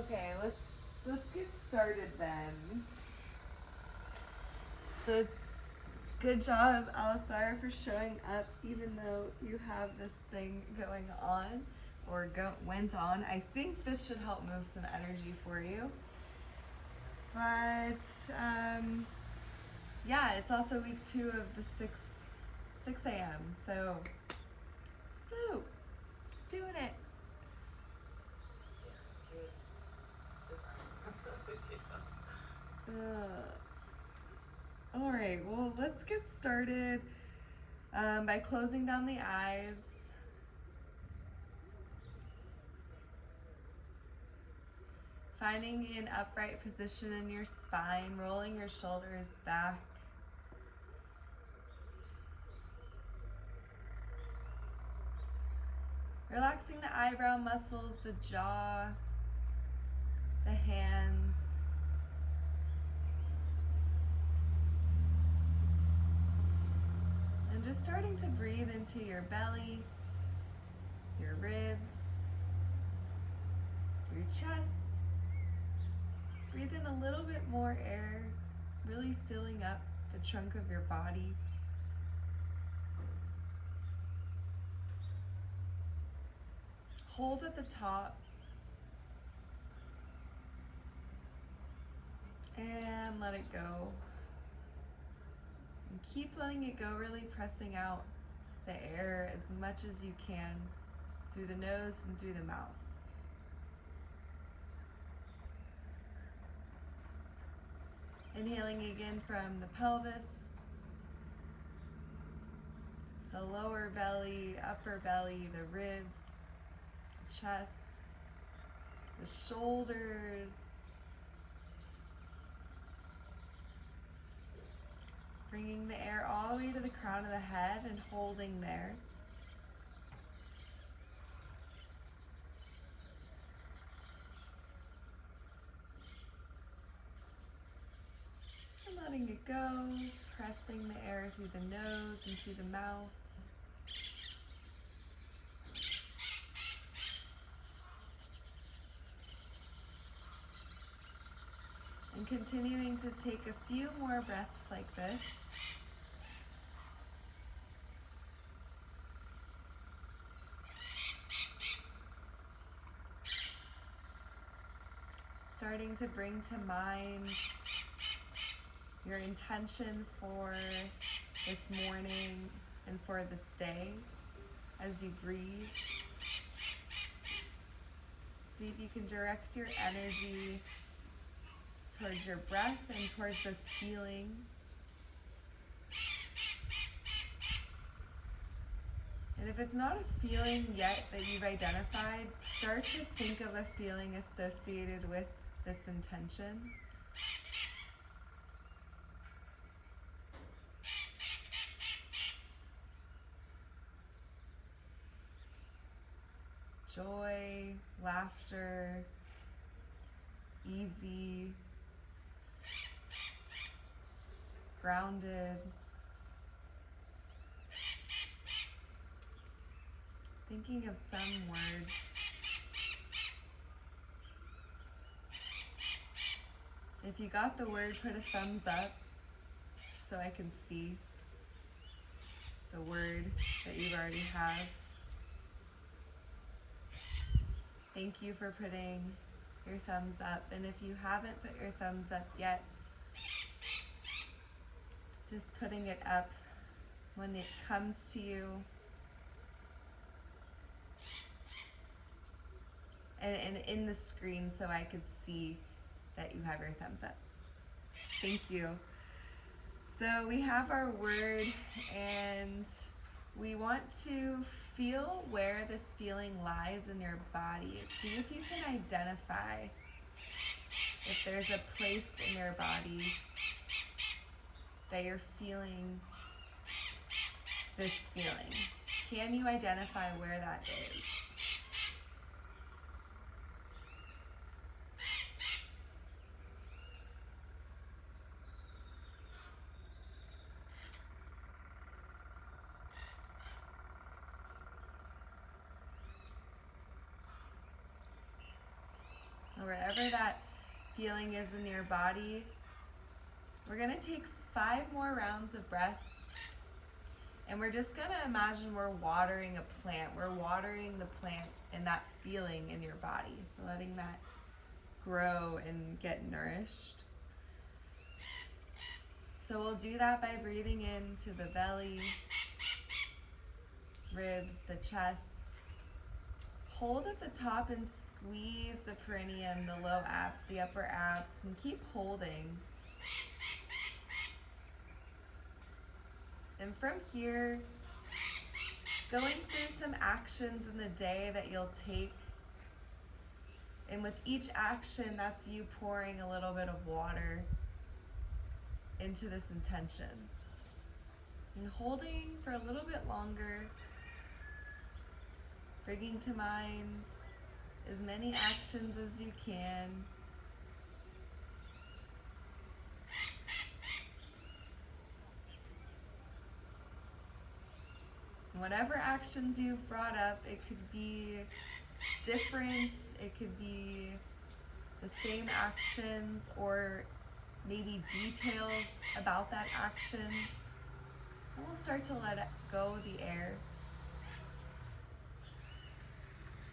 Okay, let's get started then. So it's good job, Alisara, for showing up even though you have this thing going on or went on. I think this should help move some energy for you. But yeah, it's also week 2 of the 6 a.m. So, woo, doing it. All right, well, let's get started by closing down the eyes. Finding an upright position in your spine, rolling your shoulders back. Relaxing the eyebrow muscles, the jaw, the hands. And just starting to breathe into your belly, your ribs, your chest. Breathe in a little bit more air, really filling up the trunk of your body. Hold at the top. And let it go. And keep letting it go, really pressing out the air as much as you can through the nose and through the mouth. Inhaling again from the pelvis, the lower belly, upper belly, the ribs, chest, the shoulders. Bringing the air all the way to the crown of the head and holding there. And letting it go, pressing the air through the nose and through the mouth. And continuing to take a few more breaths like this. Starting to bring to mind your intention for this morning and for this day as you breathe. See if you can direct your energy towards your breath and towards this feeling. And if it's not a feeling yet that you've identified, start to think of a feeling associated with this intention. Joy, laughter, easy, grounded. Thinking of some word. If you got the word, put a thumbs up just so I can see the word that you already have. Thank you for putting your thumbs up. And if you haven't put your thumbs up yet, just putting it up when it comes to you. And in the screen so I could see that you have your thumbs up. Thank you. So we have our word and we want to feel where this feeling lies in your body. See if you can identify if there's a place in your body that you're feeling this feeling. Can you identify where that is? wherever that feeling is in your body. We're going to take 5 more rounds of breath. And we're just going to imagine we're watering a plant. We're watering the plant and that feeling in your body. So letting that grow and get nourished. So we'll do that by breathing into the belly, ribs, the chest. Hold at the top and squeeze the perineum, the low abs, the upper abs, and keep holding. And from here, going through some actions in the day that you'll take. And with each action, that's you pouring a little bit of water into this intention. And holding for a little bit longer, bringing to mind as many actions as you can. Whatever actions you've brought up, it could be different, it could be the same actions, or maybe details about that action. And we'll start to let it go the air.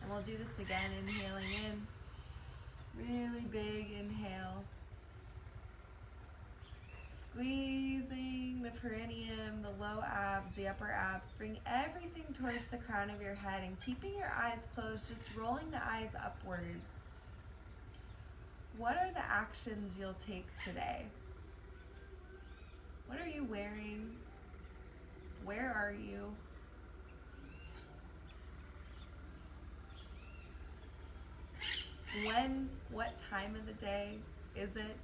And we'll do this again, inhaling in, really big inhale. Squeezing the perineum, the low abs, the upper abs. Bring everything towards the crown of your head and keeping your eyes closed, just rolling the eyes upwards. What are the actions you'll take today? What are you wearing? Where are you? When, what time of the day is it?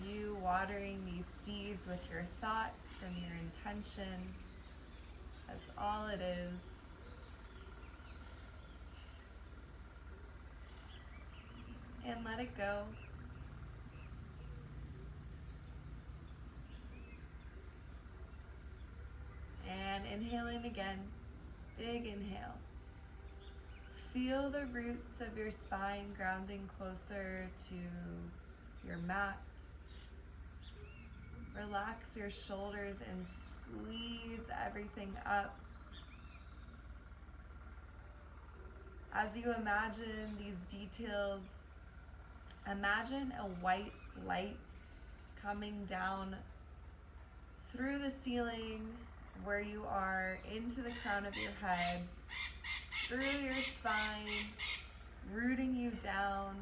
You watering these seeds with your thoughts and your intention. That's all it is. And let it go. And inhale in again. Big inhale. Feel the roots of your spine grounding closer to your mat. Relax your shoulders and squeeze everything up. As you imagine these details, imagine a white light coming down through the ceiling where you are, into the crown of your head, through your spine, rooting you down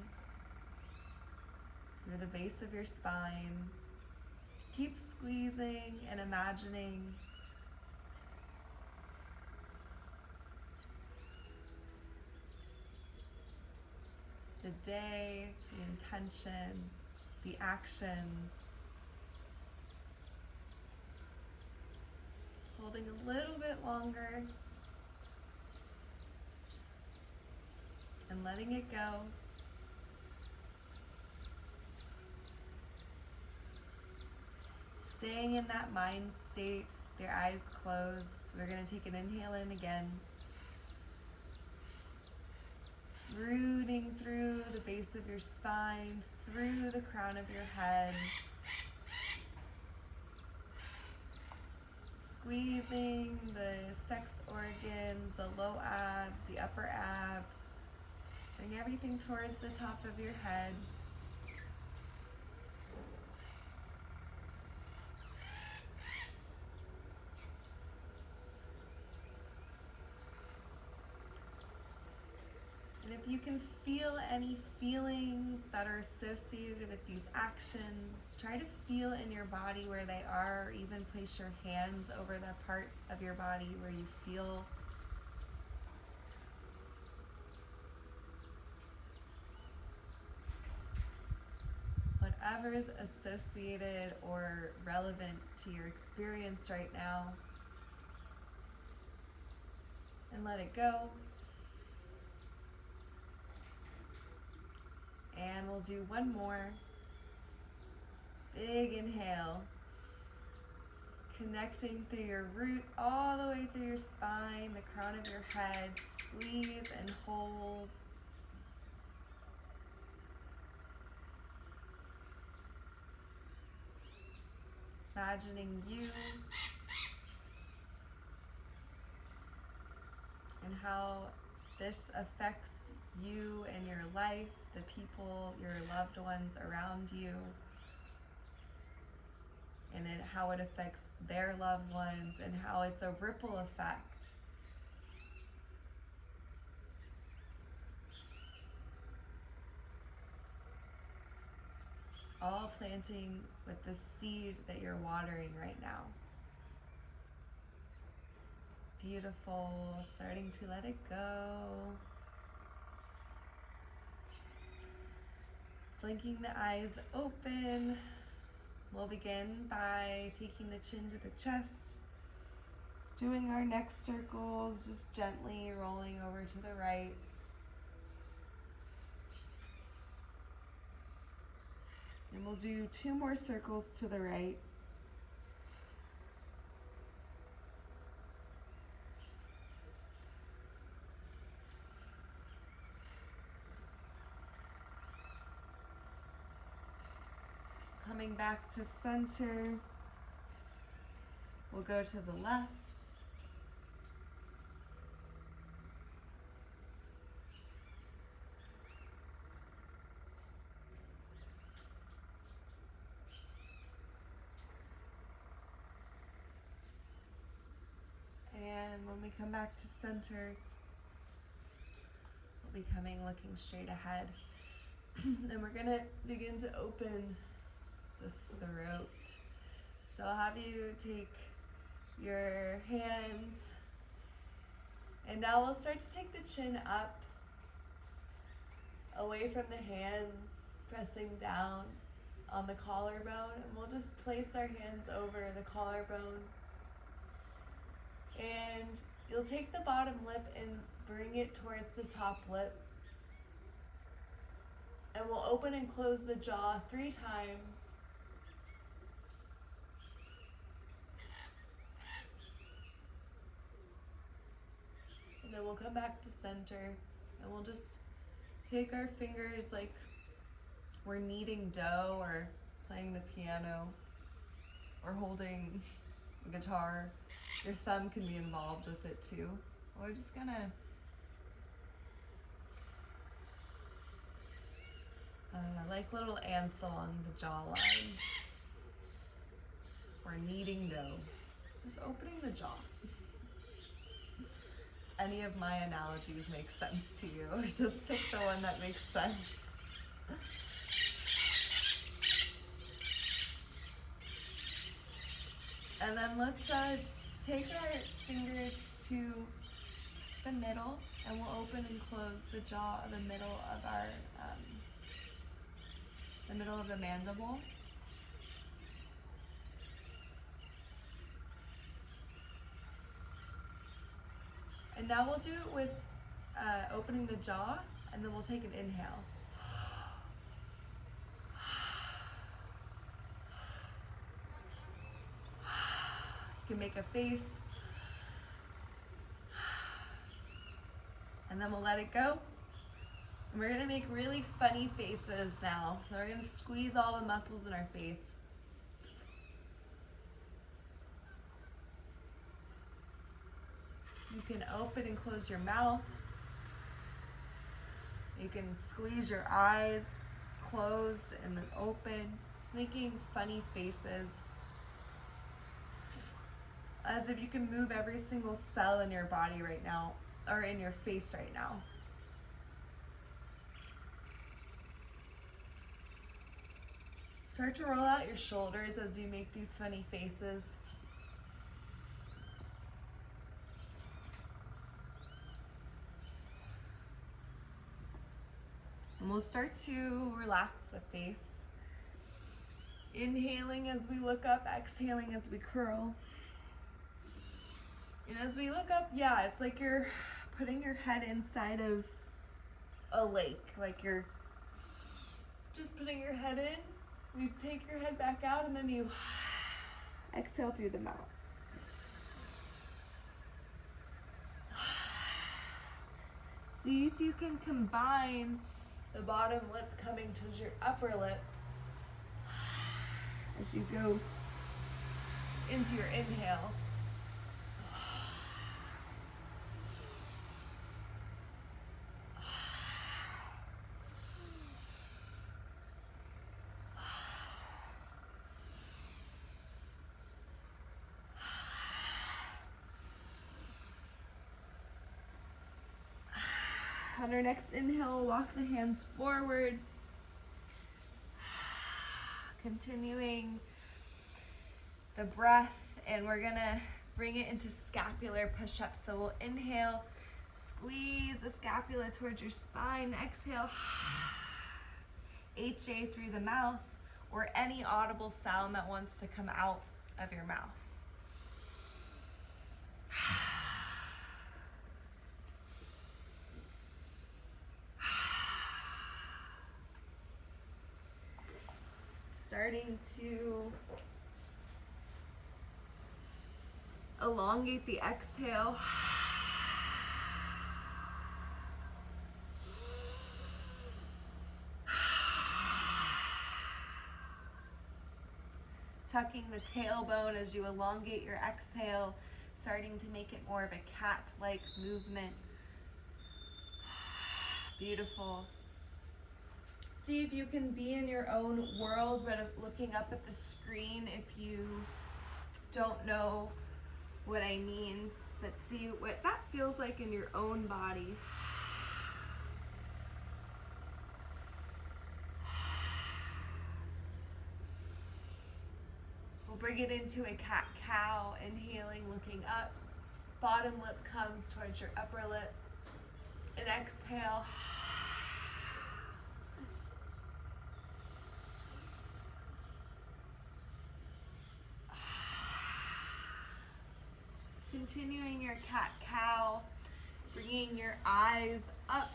through the base of your spine. Keep squeezing and imagining the day, the intention, the actions. Holding a little bit longer and letting it go. Staying in that mind state, your eyes closed. We're going to take an inhale in again. Rooting through the base of your spine, through the crown of your head. Squeezing the sex organs, the low abs, the upper abs. Bring everything towards the top of your head. And if you can feel any feelings that are associated with these actions, try to feel in your body where they are, or even place your hands over the part of your body where you feel. Whatever is associated or relevant to your experience right now. And let it go. And we'll do one more. Big inhale. connecting through your root all the way through your spine, the crown of your head. Squeeze and hold. Imagining you and how this affects you and your life, the people, your loved ones around you, and how it affects their loved ones, and how it's a ripple effect. All planting with the seed that you're watering right now. Beautiful. Starting to let it go. Blinking the eyes open. We'll begin by taking the chin to the chest, doing our neck circles, just gently rolling over to the right. And we'll do 2 more circles to the right. Coming back to center, we'll go to the left. And when we come back to center, we'll be looking straight ahead. And we're gonna begin to open the throat. So I'll have you take your hands, and now we'll start to take the chin up, away from the hands, pressing down on the collarbone, and we'll just place our hands over the collarbone. And you'll take the bottom lip and bring it towards the top lip. And we'll open and close the jaw 3 times. And then we'll come back to center, and we'll just take our fingers like we're kneading dough or playing the piano or holding the guitar. Your thumb can be involved with it too. We're just gonna like little ants along the jawline. We're kneading dough. Just opening the jaw. Any of my analogies make sense to you. Just pick the one that makes sense. And then let's take our fingers to the middle, and we'll open and close the jaw, the middle of our, the middle of the mandible. And now we'll do it with opening the jaw, and then we'll take an inhale. You can make a face. And then we'll let it go. And we're gonna make really funny faces now. So we're gonna squeeze all the muscles in our face. You can open and close your mouth. You can squeeze your eyes closed and then open. Just making funny faces. As if you can move every single cell in your body right now, or in your face right now. Start to roll out your shoulders as you make these funny faces. And we'll start to relax the face. Inhaling as we look up, exhaling as we curl. And as we look up, yeah, it's like you're putting your head inside of a lake. Like you're just putting your head in, you take your head back out, and then you Exhale through the mouth. See if you can combine the bottom lip coming towards your upper lip as you go into your inhale. On our next inhale, walk the hands forward. Continuing the breath, and we're gonna bring it into scapular push-up. So we'll inhale, squeeze the scapula towards your spine. Exhale, HA through the mouth, or any audible sound that wants to come out of your mouth. Starting to elongate the exhale. Tucking the tailbone as you elongate your exhale, starting to make it more of a cat-like movement. Beautiful. See if you can be in your own world, but looking up at the screen if you don't know what I mean. But see what that feels like in your own body. We'll bring it into a cat-cow, inhaling, looking up. Bottom lip comes towards your upper lip. And exhale. Continuing your cat-cow, bringing your eyes up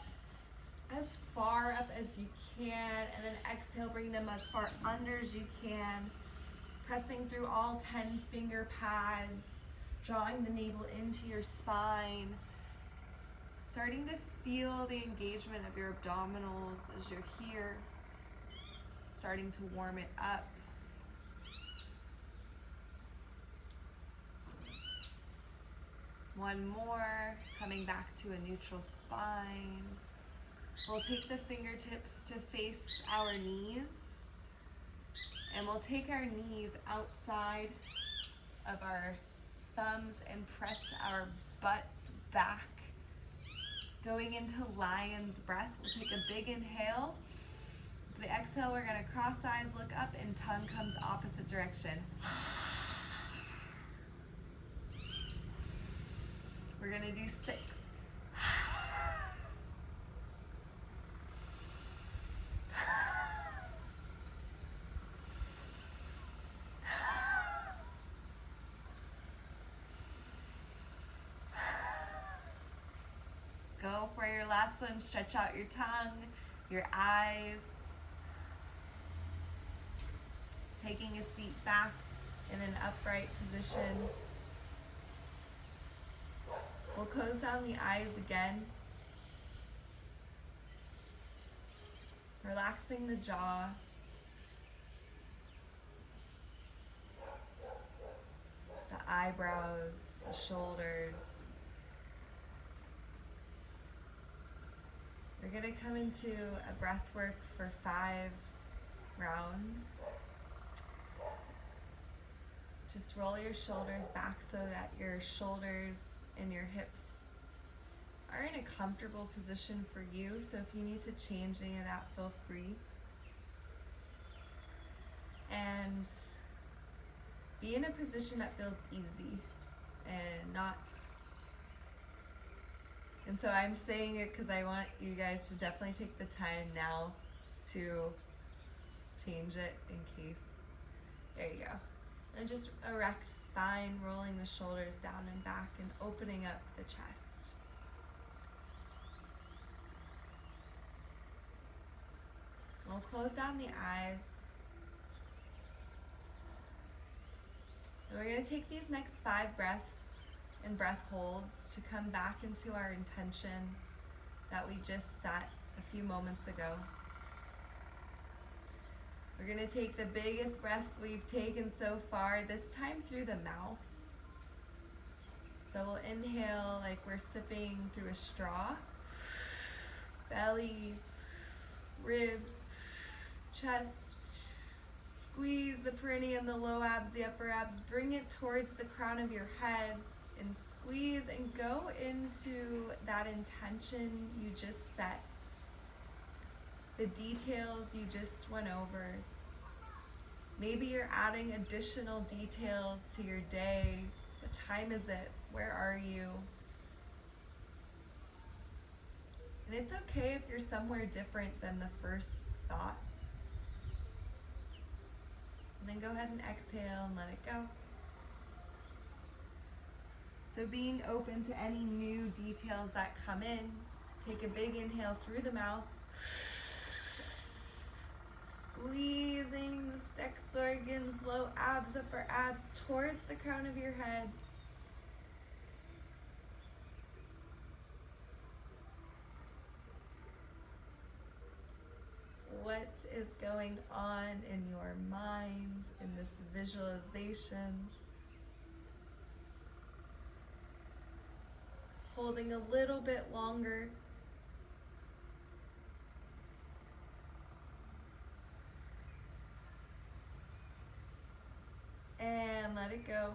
as far up as you can, and then exhale, bring them as far under as you can, pressing through all 10 finger pads, drawing the navel into your spine, starting to feel the engagement of your abdominals as you're here, starting to warm it up. One more, coming back to a neutral spine. We'll take the fingertips to face our knees, and we'll take our knees outside of our thumbs and press our butts back. Going into lion's breath, we'll take a big inhale. As we exhale, we're gonna cross eyes, look up, and tongue comes opposite direction. We're gonna do 6. Go for your last one. Stretch out your tongue, your eyes. Taking a seat back in an upright position. We'll close down the eyes again. Relaxing the jaw. The eyebrows, the shoulders. We're gonna come into a breath work for 5 rounds. Just roll your shoulders back so that your shoulders and your hips are in a comfortable position for you. So if you need to change any of that, feel free. And be in a position that feels easy and not. And so I'm saying it because I want you guys to definitely take the time now to change it in case. There you go. And just erect spine, rolling the shoulders down and back and opening up the chest. We'll close down the eyes. And we're going to take these next 5 breaths and breath holds to come back into our intention that we just set a few moments ago. We're going to take the biggest breaths we've taken so far, this time through the mouth. So we'll inhale like we're sipping through a straw. Belly, ribs, chest. Squeeze the perineum, the low abs, the upper abs. Bring it towards the crown of your head and squeeze and go into that intention you just set. The details you just went over. Maybe you're adding additional details to your day. What time is it? Where are you? And it's okay if you're somewhere different than the first thought. And then go ahead and exhale and let it go. So being open to any new details that come in, take a big inhale through the mouth. Squeezing the sex organs, low abs, upper abs towards the crown of your head. What is going on in your mind in this visualization? Holding a little bit longer. And let it go.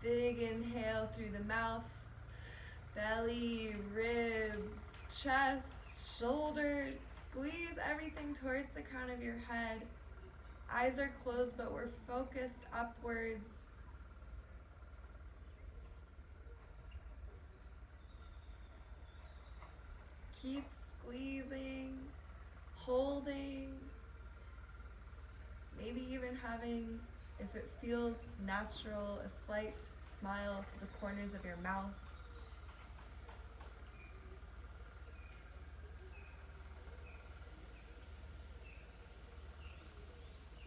Big inhale through the mouth. Belly, ribs, chest, shoulders. Squeeze everything towards the crown of your head. Eyes are closed, but we're focused upwards. Keep squeezing, holding, maybe even having, if it feels natural, a slight smile to the corners of your mouth.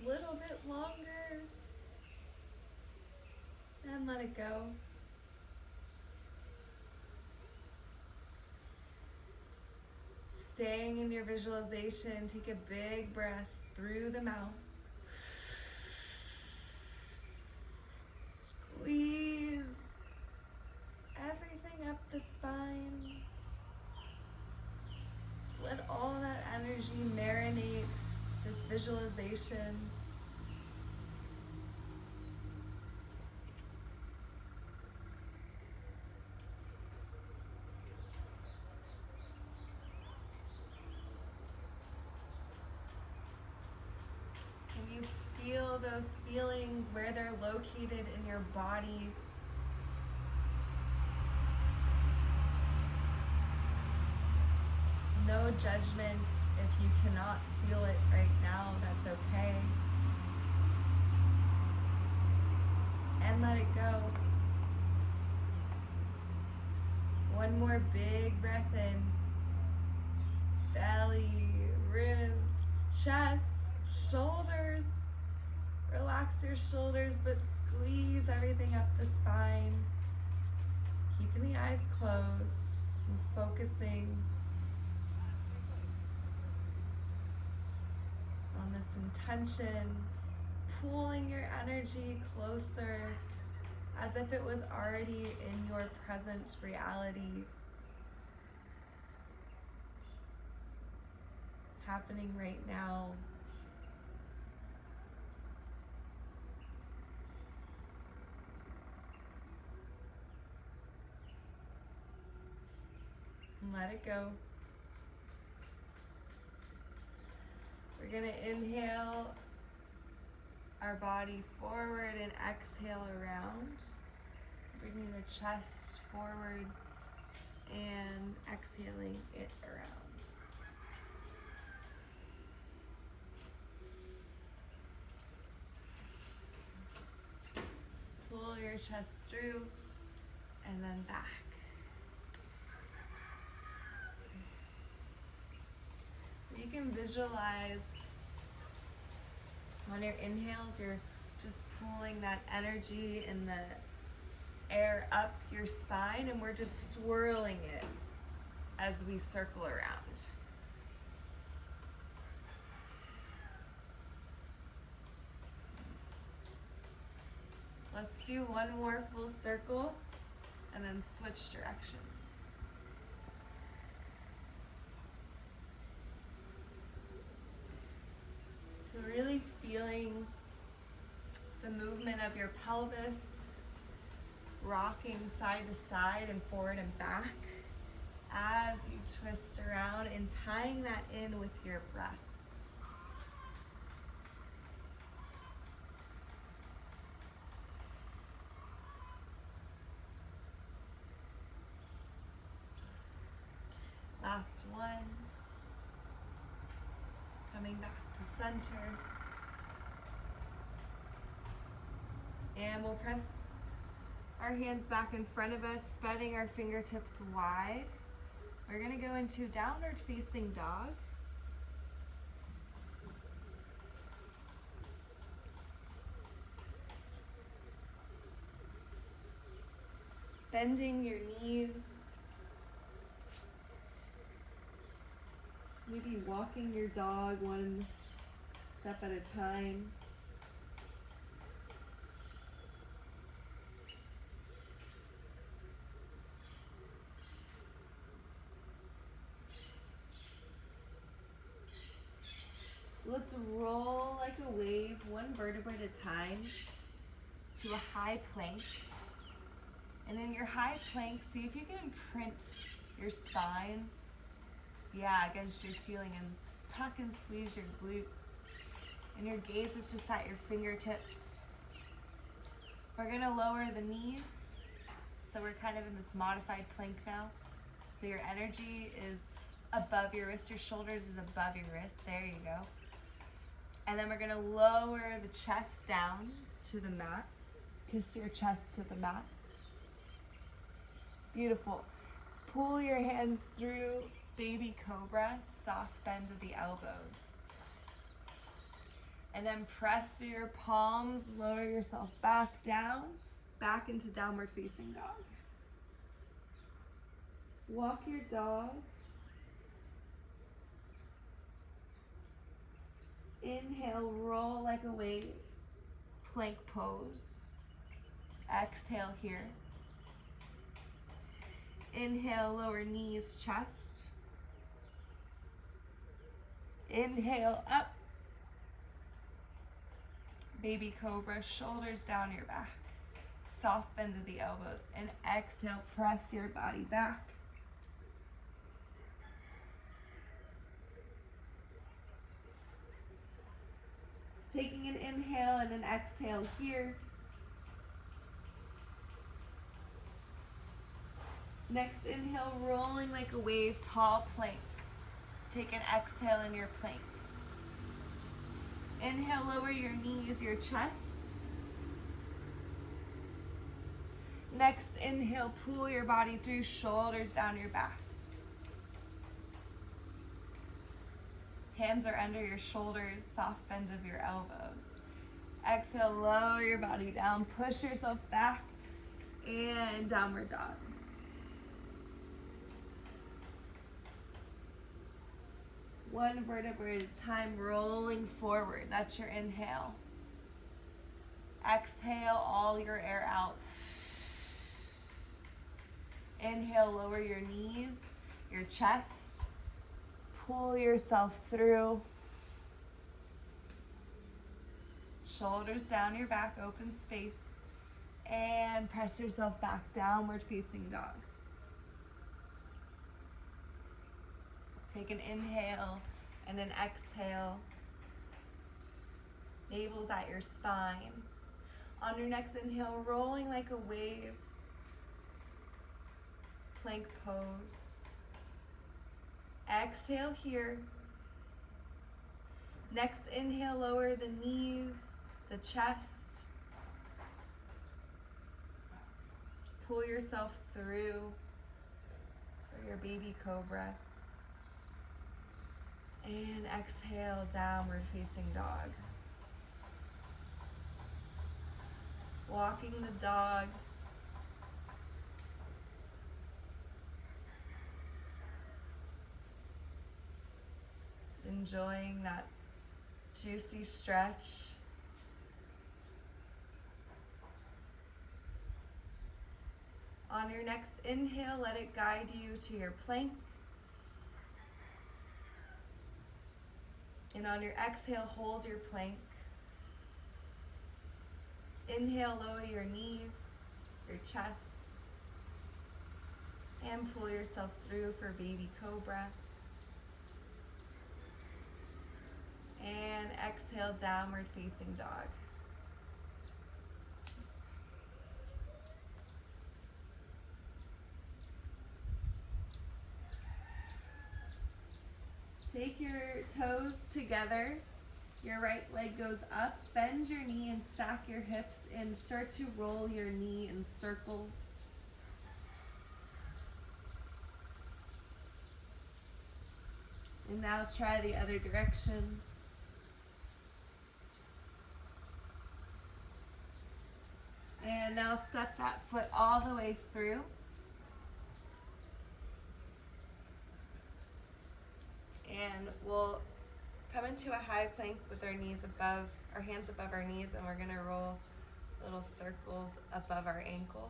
Little bit longer, and let it go. Staying in your visualization, take a big breath through the mouth. Squeeze everything up the spine. Let all that energy marinate this visualization. Can you feel those feelings, where they're located in your body? No judgment. If you cannot feel it right now, that's okay. And let it go. One more big breath in. Belly, ribs, chest, shoulders. Relax your shoulders, but squeeze everything up the spine. Keeping the eyes closed and focusing on this intention, pulling your energy closer as if it was already in your present reality, happening right now. And let it go. We're going to inhale our body forward and exhale around, bringing the chest forward and exhaling it around. Pull your chest through and then back. You can visualize on your inhales, you're just pulling that energy in the air up your spine, and we're just swirling it as we circle around. Let's do one more full circle and then switch directions. So really feeling the movement of your pelvis, rocking side to side and forward and back as you twist around, and tying that in with your breath. Last one. Coming back to center. And we'll press our hands back in front of us, spreading our fingertips wide. We're going to go into downward facing dog. Bending your knees. Maybe walking your dog one step at a time. Let's roll like a wave, one vertebra at a time, to a high plank. And in your high plank, see if you can imprint your spine, against your ceiling, and tuck and squeeze your glutes. And your gaze is just at your fingertips. We're gonna lower the knees. So we're kind of in this modified plank now. So your energy is above your wrist, your shoulders is above your wrist. There you go. And then we're gonna lower the chest down to the mat. Kiss your chest to the mat. Beautiful. Pull your hands through baby cobra, soft bend of the elbows. And then press through your palms, lower yourself back down, back into downward facing dog. Walk your dog. Inhale, roll like a wave, plank pose. Exhale here. Inhale, lower knees, chest. Inhale, up. Baby cobra, shoulders down your back. Soft bend of the elbows. And exhale, press your body back. Taking an inhale and an exhale here. Next inhale, rolling like a wave, tall plank. Take an exhale in your plank. Inhale, lower your knees, your chest. Next inhale, pull your body through, shoulders down your back. Hands are under your shoulders, soft bend of your elbows. Exhale, lower your body down, push yourself back, and downward dog. One vertebra at a time, rolling forward. That's your inhale. Exhale all your air out. Inhale, lower your knees, your chest. Pull yourself through. Shoulders down your back, open space. And press yourself back, downward facing dog. Take an inhale and an exhale. Navel's at your spine. On your next inhale, rolling like a wave. Plank pose. Exhale here. Next inhale, lower the knees, the chest. Pull yourself through for your baby cobra. And exhale, downward facing dog. Walking the dog. Enjoying that juicy stretch. On your next inhale, let it guide you to your plank. And on your exhale, hold your plank. Inhale, lower your knees, your chest, and pull yourself through for baby cobra. And exhale, downward facing dog. Take your toes together. Your right leg goes up. Bend your knee and stack your hips and start to roll your knee in circles. And now try the other direction. And now step that foot all the way through. And we'll come into a high plank with our knees above, our hands above our knees, and we're gonna roll little circles above our ankle.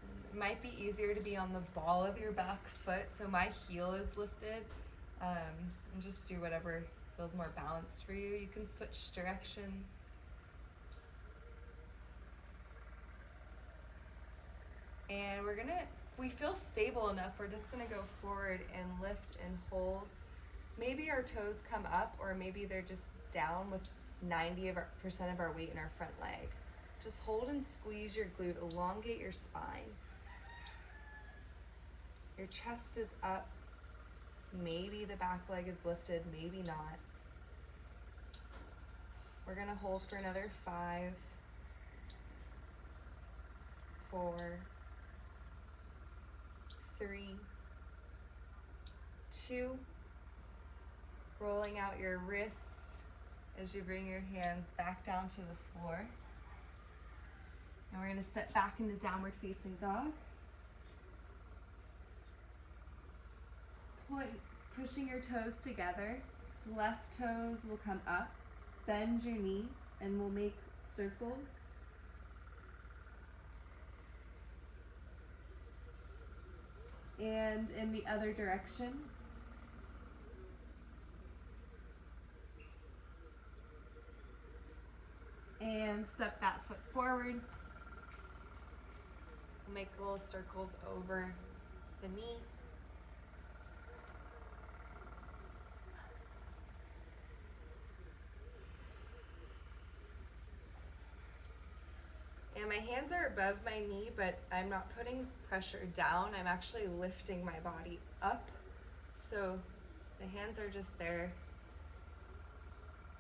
And it might be easier to be on the ball of your back foot, so my heel is lifted, and just do whatever feels more balanced for you. You can switch directions. And we're gonna, if we feel stable enough, we're just gonna go forward and lift and hold. Maybe our toes come up, or maybe they're just down with 90% of our weight in our front leg. Just hold and squeeze your glute, elongate your spine. Your chest is up. Maybe the back leg is lifted, maybe not. We're gonna hold for another 5, 4, 3, 2. Rolling out your wrists as you bring your hands back down to the floor. And we're gonna step back into downward facing dog. Pushing your toes together. Left toes will come up. Bend your knee and we'll make circles. And in the other direction. And step that foot forward. We'll make little circles over the knee. And my hands are above my knee, but I'm not putting pressure down. I'm actually lifting my body up. So the hands are just there.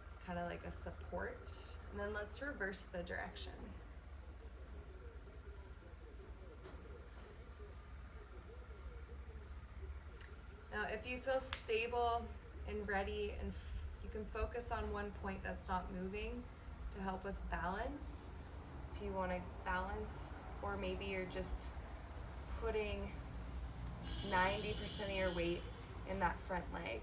It's kind of like a support. And then let's reverse the direction. Now, if you feel stable and ready, and you can focus on one point that's not moving to help with balance. If you want to balance, or maybe you're just putting 90% of your weight in that front leg.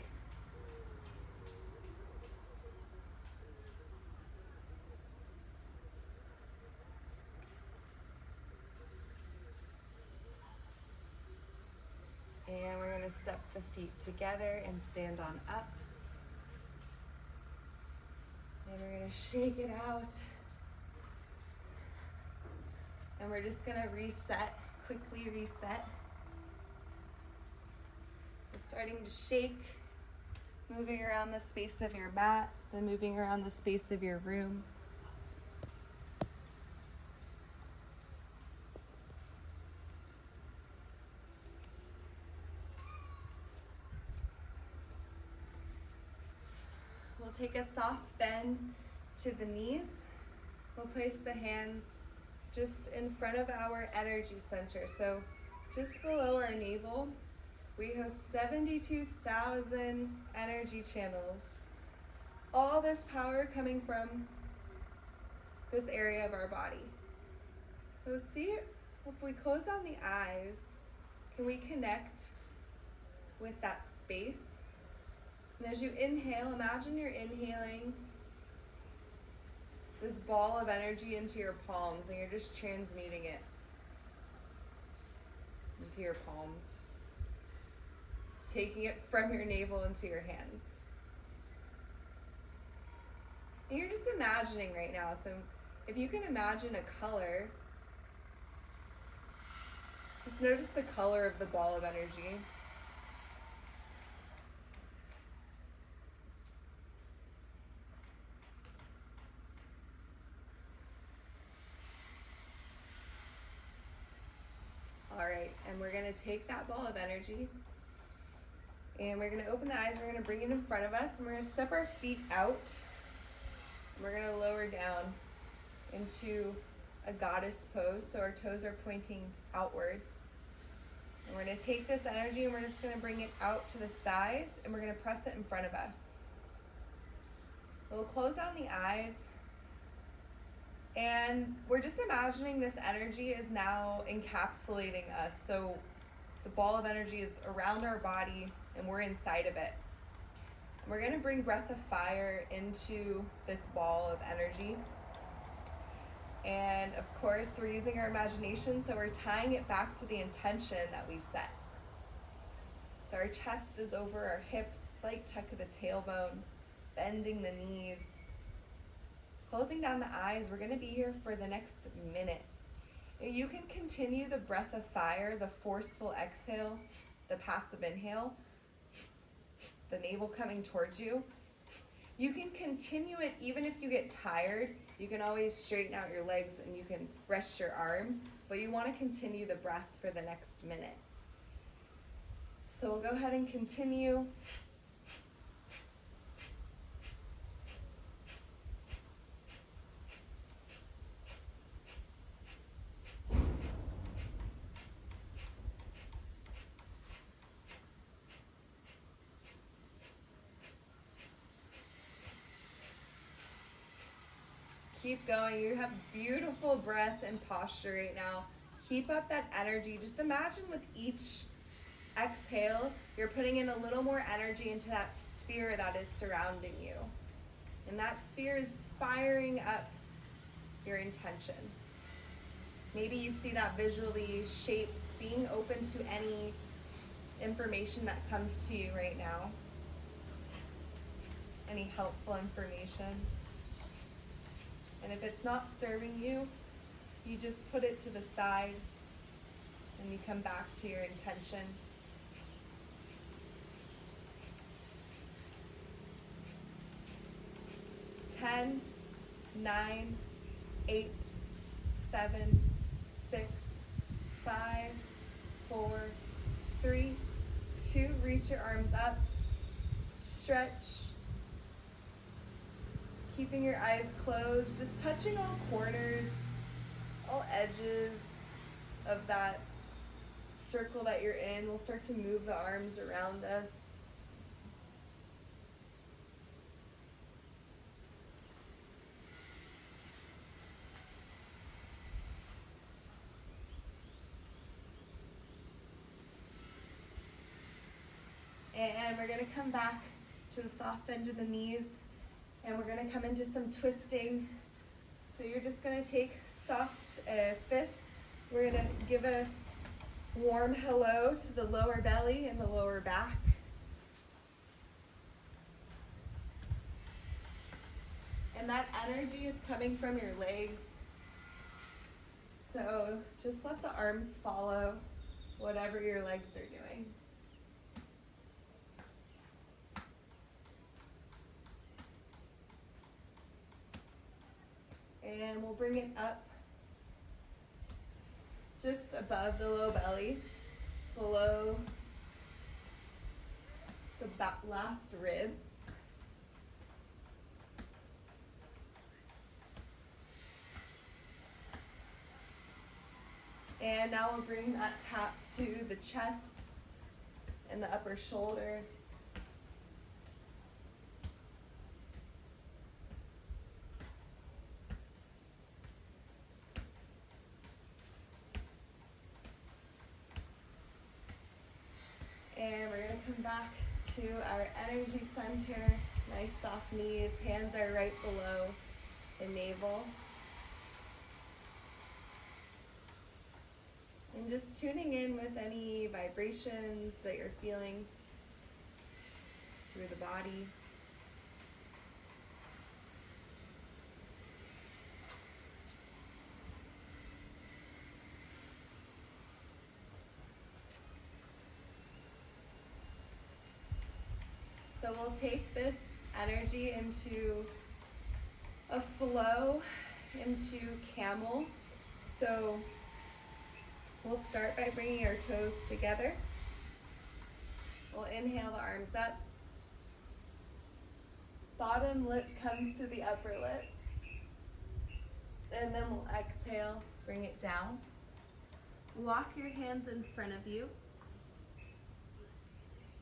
And we're going to step the feet together and stand on up. And we're going to shake it out. And we're just gonna reset, quickly reset. We're starting to shake, moving around the space of your mat, then moving around the space of your room. We'll take a soft bend to the knees. We'll place the hands just in front of our energy center. So Just below our navel, we have 72,000 energy channels. All this power coming from this area of our body. So see, if we close down the eyes, can we connect with that space? And as you inhale, imagine you're inhaling this ball of energy into your palms, and you're just transmuting it into your palms, taking it from your navel into your hands. And you're just imagining right now, so if you can imagine a color, just notice the color of the ball of energy. All right, and we're gonna take that ball of energy and we're gonna open the eyes, we're gonna bring it in front of us, and we're gonna step our feet out. And we're gonna lower down into a goddess pose, so our toes are pointing outward. And we're gonna take this energy and we're just gonna bring it out to the sides, and we're gonna press it in front of us. We'll close down the eyes, and we're just imagining this energy is now encapsulating us. So the ball of energy is around our body and we're inside of it. And we're gonna bring breath of fire into this ball of energy. And of course, we're using our imagination, so we're tying it back to the intention that we set. So our chest is over our hips, slight tuck of the tailbone, bending the knees. Closing down the eyes, we're gonna be here for the next minute. You can continue the breath of fire, the forceful exhale, the passive inhale, the navel coming towards you. You can continue it even if you get tired. You can always straighten out your legs and you can rest your arms, but you wanna continue the breath for the next minute. So we'll go ahead and continue. Keep going. You have beautiful breath and posture right now. Keep up that energy. Just imagine with each exhale, you're putting in a little more energy into that sphere that is surrounding you. And that sphere is firing up your intention. Maybe you see that visually, shapes, being open to any information that comes to you right now. Any helpful information. And if it's not serving you, you just put it to the side and you come back to your intention. Ten, 9, 8, 7, 6, 5, 4, 3, 2. Reach your arms up. Stretch. Keeping your eyes closed, just touching all corners, all edges of that circle that you're in. We'll start to move the arms around us. And we're going to come back to the soft bend of the knees. And we're going to come into some twisting. So you're just going to take soft fists. We're going to give a warm hello to the lower belly and the lower back. And that energy is coming from your legs. So just let the arms follow whatever your legs are doing. And we'll bring it up just above the low belly, below the last rib. And now we'll bring that tap to the chest and the upper shoulder. And we're going to come back to our energy center. Nice soft knees, hands are right below the navel. And just tuning in with any vibrations that you're feeling through the body. So we'll take this energy into a flow into camel. So we'll start by bringing our toes together. We'll inhale the arms up. Bottom lip comes to the upper lip. And then we'll exhale, bring it down. Walk your hands in front of you.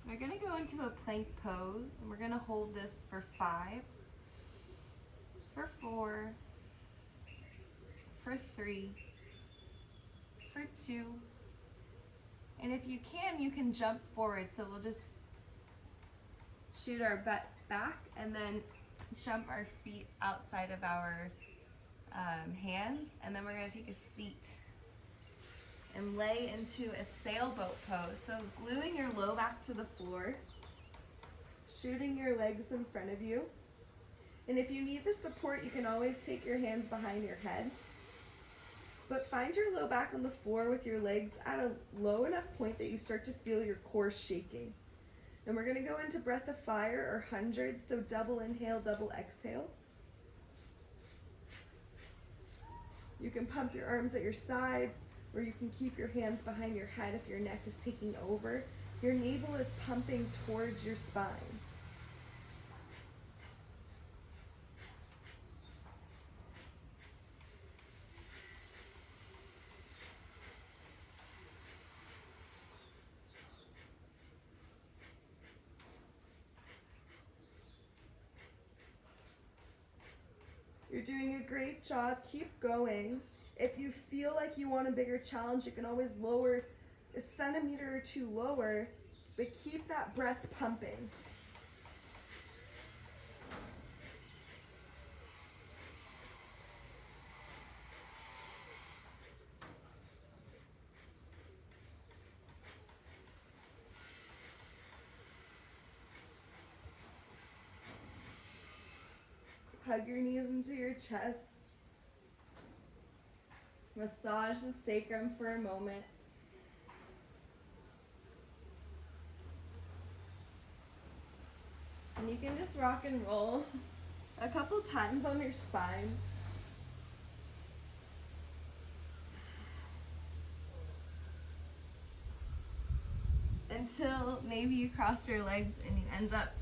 We're going to go into a plank pose, and we're going to hold this for 5, for 4, for 3, for 2, and if you can jump forward. So we'll just shoot our butt back and then jump our feet outside of our hands, and then we're going to take a seat and lay into a sailboat pose. So gluing your low back to the floor, shooting your legs in front of you. And if you need the support, you can always take your hands behind your head. But find your low back on the floor with your legs at a low enough point that you start to feel your core shaking. And we're gonna go into breath of fire, or 100, so double inhale, double exhale. You can pump your arms at your sides, or you can keep your hands behind your head if your neck is taking over. Your navel is pumping towards your spine. You're doing a great job. Keep going. If you feel like you want a bigger challenge, you can always lower a centimeter or 2 lower, but keep that breath pumping. Hug your knees into your chest. Massage the sacrum for a moment. And you can just rock and roll a couple times on your spine. Until maybe you cross your legs and you end up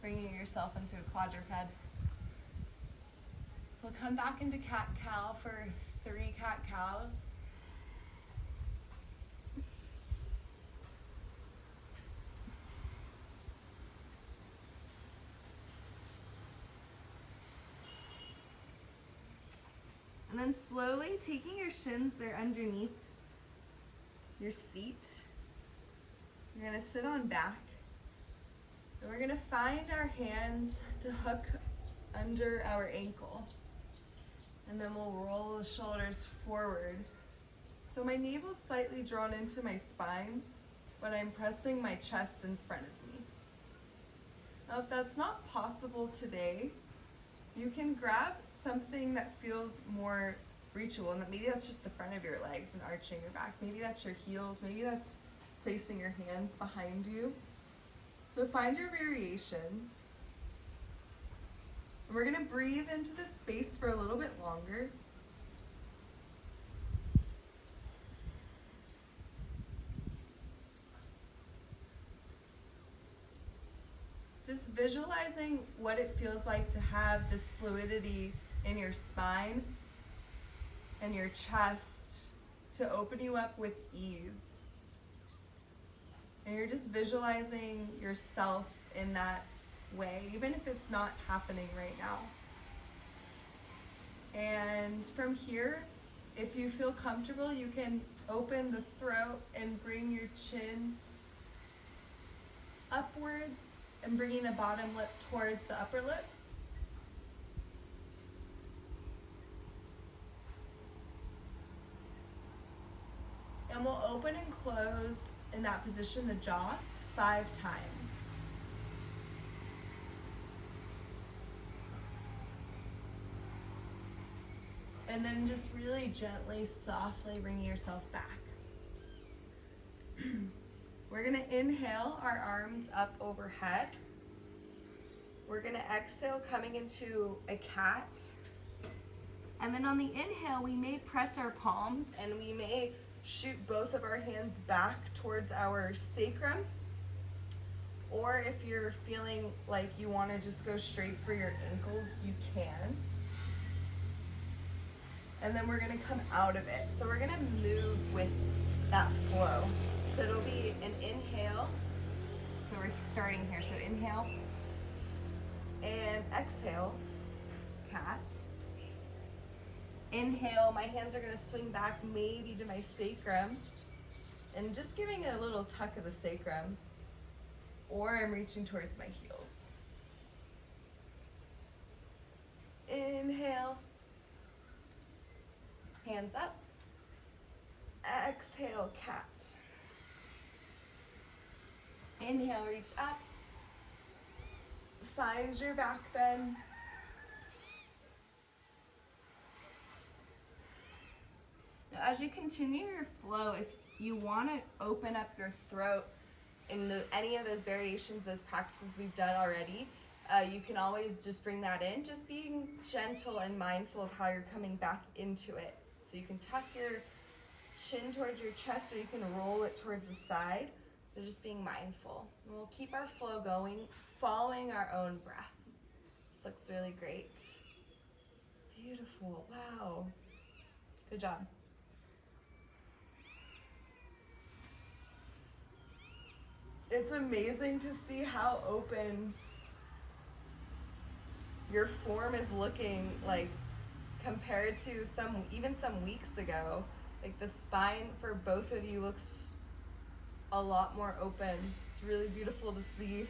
bringing yourself into a quadruped. We'll come back into cat-cow for 3 cat-cows. And then slowly taking your shins, they're underneath your seat. You're gonna sit on back. And we're gonna find our hands to hook under our ankle. And then we'll roll the shoulders forward. So my navel's slightly drawn into my spine, but I'm pressing my chest in front of me. Now, if that's not possible today, you can grab something that feels more reachable, and maybe that's just the front of your legs and arching your back. Maybe that's your heels. Maybe that's placing your hands behind you. So find your variation. And we're gonna breathe into this space for a little bit longer. Just visualizing what it feels like to have this fluidity in your spine and your chest to open you up with ease. And you're just visualizing yourself in that way, even if it's not happening right now. And from here, if you feel comfortable, you can open the throat and bring your chin upwards and bringing the bottom lip towards the upper lip. And we'll open and close in that position the jaw 5 times. And then just really gently, softly bringing yourself back. We're gonna inhale our arms up overhead. We're gonna exhale coming into a cat. And then on the inhale, we may press our palms and we may shoot both of our hands back towards our sacrum. Or if you're feeling like you wanna just go straight for your ankles, you can. And then we're gonna come out of it. So we're gonna move with that flow. So it'll be an inhale. So we're starting here. So inhale and exhale, cat. Inhale, my hands are gonna swing back maybe to my sacrum and just giving it a little tuck of the sacrum, or I'm reaching towards my heels. Inhale, hands up. Exhale, cat. Inhale, reach up. Find your back bend. Now, as you continue your flow, if you want to open up your throat in any of those variations, those practices we've done already, you can always just bring that in, just being gentle and mindful of how you're coming back into it. So you can tuck your chin towards your chest, or you can roll it towards the side. So just being mindful. And we'll keep our flow going, following our own breath. This looks really great. Beautiful, wow. Good job. It's amazing to see how open your form is looking, like compared to even some weeks ago. Like the spine for both of you looks a lot more open. It's really beautiful to see.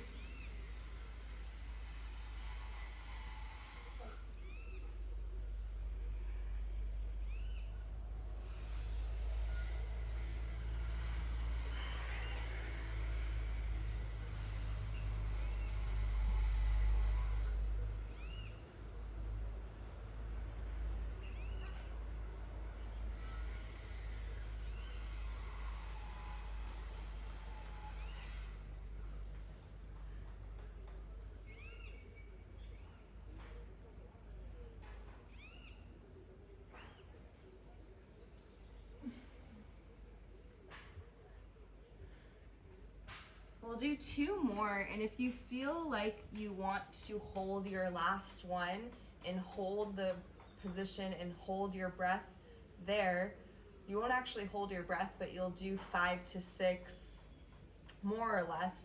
We'll do 2 more, and if you feel like you want to hold your last one and hold the position and hold your breath there, you won't actually hold your breath, but you'll do 5 to 6, more or less,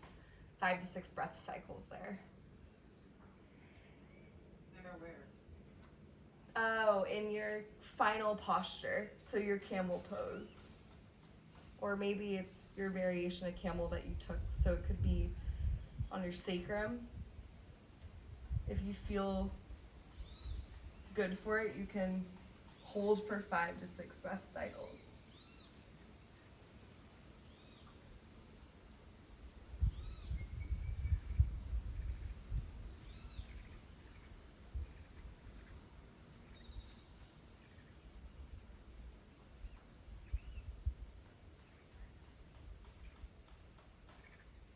5 to 6 breath cycles there. Oh, in your final posture, so your camel pose. Or maybe it's your variation of camel that you took, so it could be on your sacrum. If you feel good for it, you can hold for 5 to 6 breath cycles.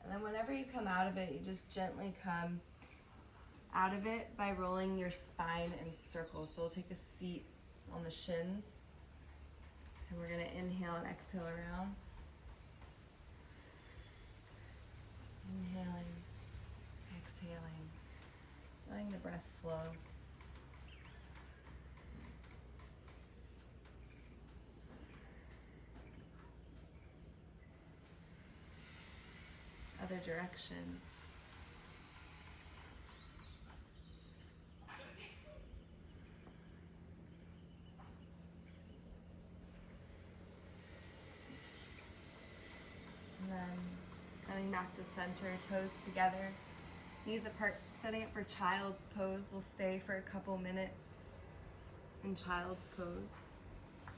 And then whenever you come out of it, you just gently come out of it by rolling your spine in circles. So we'll take a seat on the shins. And we're gonna inhale and exhale around. Inhaling, exhaling, just letting the breath flow. other direction. And then coming back to center, toes together, knees apart, setting up for child's pose. We'll stay for a couple minutes in child's pose.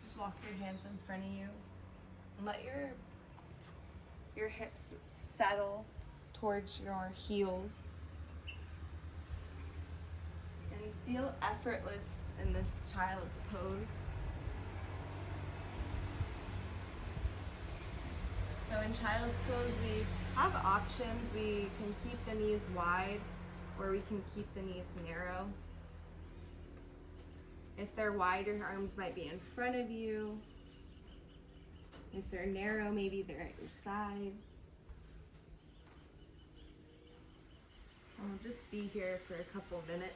Just walk your hands in front of you and let your hips settle towards your heels. And feel effortless in this child's pose. So in child's pose, we have options. We can keep the knees wide or we can keep the knees narrow. If they're wide, your arms might be in front of you. If they're narrow, maybe they're at your sides. And we'll just be here for a couple minutes.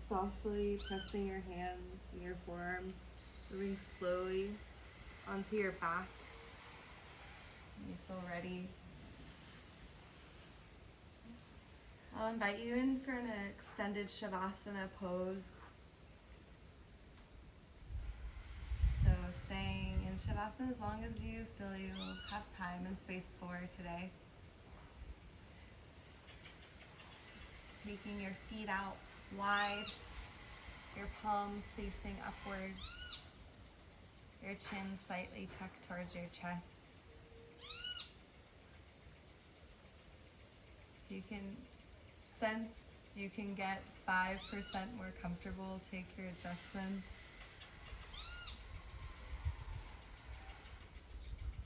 Softly pressing your hands and your forearms, moving slowly onto your back. When you feel ready, I'll invite you in for an extended Shavasana pose. So staying in Shavasana as long as you feel you have time and space for today. Just taking your feet out wide, your palms facing upwards, your chin slightly tucked towards your chest. You can sense you can get 5% more comfortable, take your adjustments.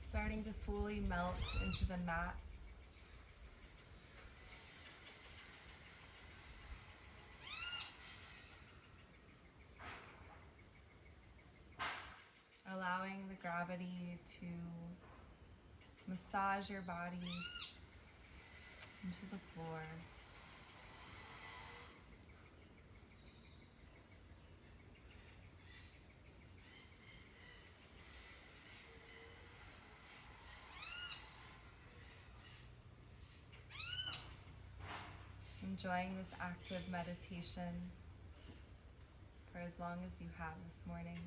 Starting to fully melt into the mat. Allow allowing the gravity to massage your body into the floor. Enjoying this active meditation for as long as you have this morning.